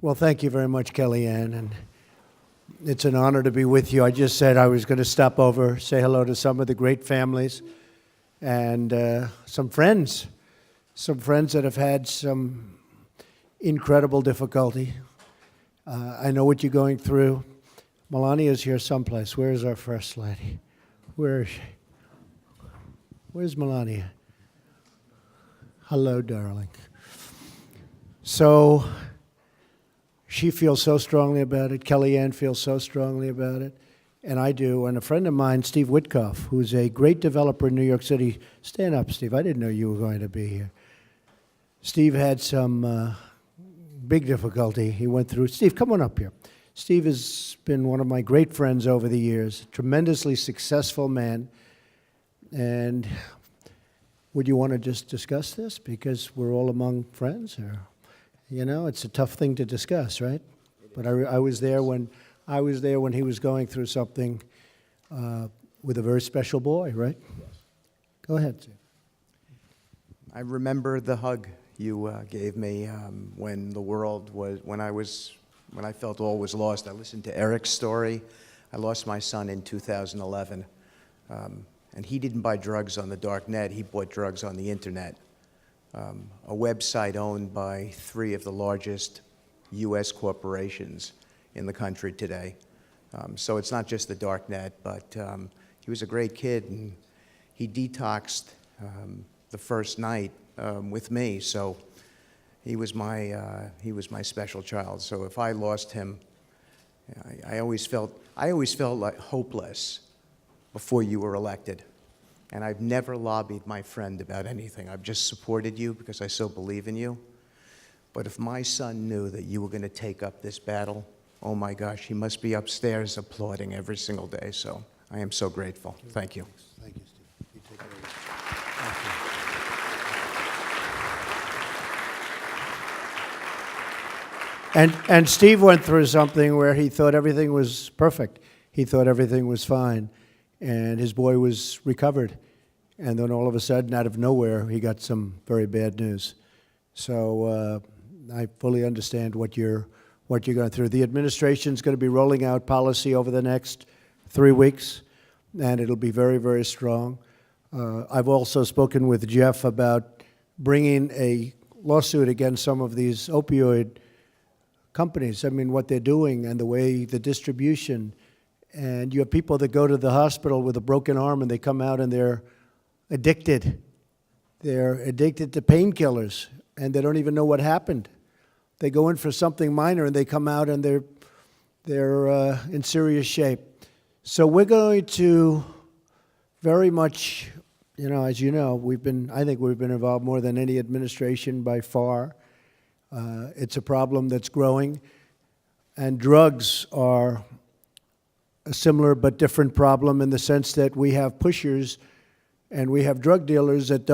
Well, thank you very much, Kellyanne, and it's an honor to be with you. I just said I was going to stop over, say hello to some of the great families and some friends that have had some incredible difficulty. I know what you're going through. Melania's here someplace. Where is our First Lady? Where is she? Where's Melania? Hello, darling. So she feels so strongly about it. Kellyanne feels so strongly about it. And I do. And a friend of mine, Steve Witkoff, who's a great developer in New York City. Stand up, Steve. I didn't know you were going to be here. Steve had some big difficulty he went through. Steve, come on up here. Steve has been one of my great friends over the years, tremendously successful man. And would you want to just discuss this? Because we're all among friends, or, you know, it's a tough thing to discuss, right? But I was there when he was going through something with a very special boy, right? Go ahead, Steve. I remember the hug you gave me when I felt all was lost. I listened to Eric's story. I lost my son in 2011, and he didn't buy drugs on the dark net. He bought drugs on the internet, a website owned by 3 of the largest U.S. corporations in the country today. So it's not just the dark net, but he was a great kid, and he detoxed the first night with me. So he was my special child. So if I lost him, I always felt like hopeless before you were elected. And I've never lobbied my friend about anything. I've just supported you because I so believe in you. But if my son knew that you were going to take up this battle, oh my gosh, he must be upstairs applauding every single day. So I am so grateful. Thank you. Thank you, Steve. You take it away. Thank you. And Steve went through something where he thought everything was perfect. He thought everything was fine. And his boy was recovered. And then all of a sudden, out of nowhere, he got some very bad news. So I fully understand what you're going through. The administration's going to be rolling out policy over the next 3 weeks, and it'll be very, very strong. I've also spoken with Jeff about bringing a lawsuit against some of these opioid companies. I mean, what they're doing and the way the distribution. And you have people that go to the hospital with a broken arm and they come out and they're addicted. They're addicted to painkillers and they don't even know what happened. They go in for something minor and they come out and they're in serious shape. So we're going to very much, you know, as you know, I think we've been involved more than any administration by far. It's a problem that's growing, and drugs are a similar but different problem in the sense that we have pushers and we have drug dealers that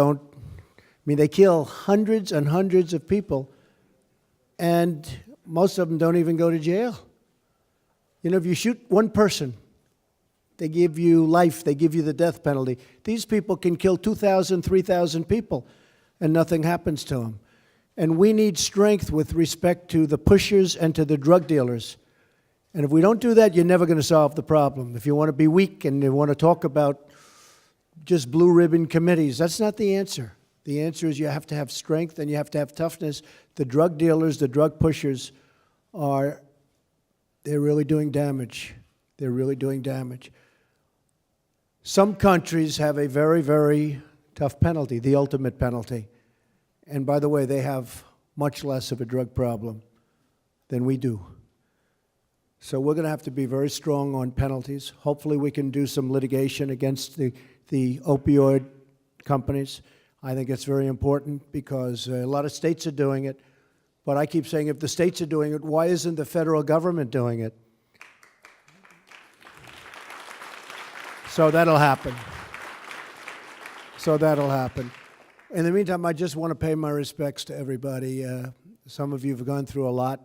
they kill hundreds and hundreds of people, and most of them don't even go to jail. You know, if you shoot one person, they give you life, they give you the death penalty. These people can kill 2,000, 3,000 people, and nothing happens to them. And we need strength with respect to the pushers and to the drug dealers. And if we don't do that, you're never going to solve the problem. If you want to be weak and you want to talk about just blue ribbon committees, that's not the answer. The answer is you have to have strength and you have to have toughness. The drug dealers, the drug pushers they're really doing damage. They're really doing damage. Some countries have a very, very tough penalty, the ultimate penalty. And by the way, they have much less of a drug problem than we do. So we're going to have to be very strong on penalties. Hopefully we can do some litigation against the opioid companies. I think it's very important because a lot of states are doing it. But I keep saying if the states are doing it, why isn't the federal government doing it? So that'll happen. In the meantime, I just want to pay my respects to everybody. Some of you have gone through a lot.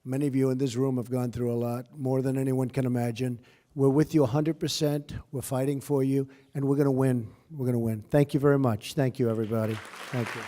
Many of you in this room have gone through a lot, more than anyone can imagine. We're with you 100%. We're fighting for you, and we're going to win. We're going to win. Thank you very much. Thank you, everybody. Thank you.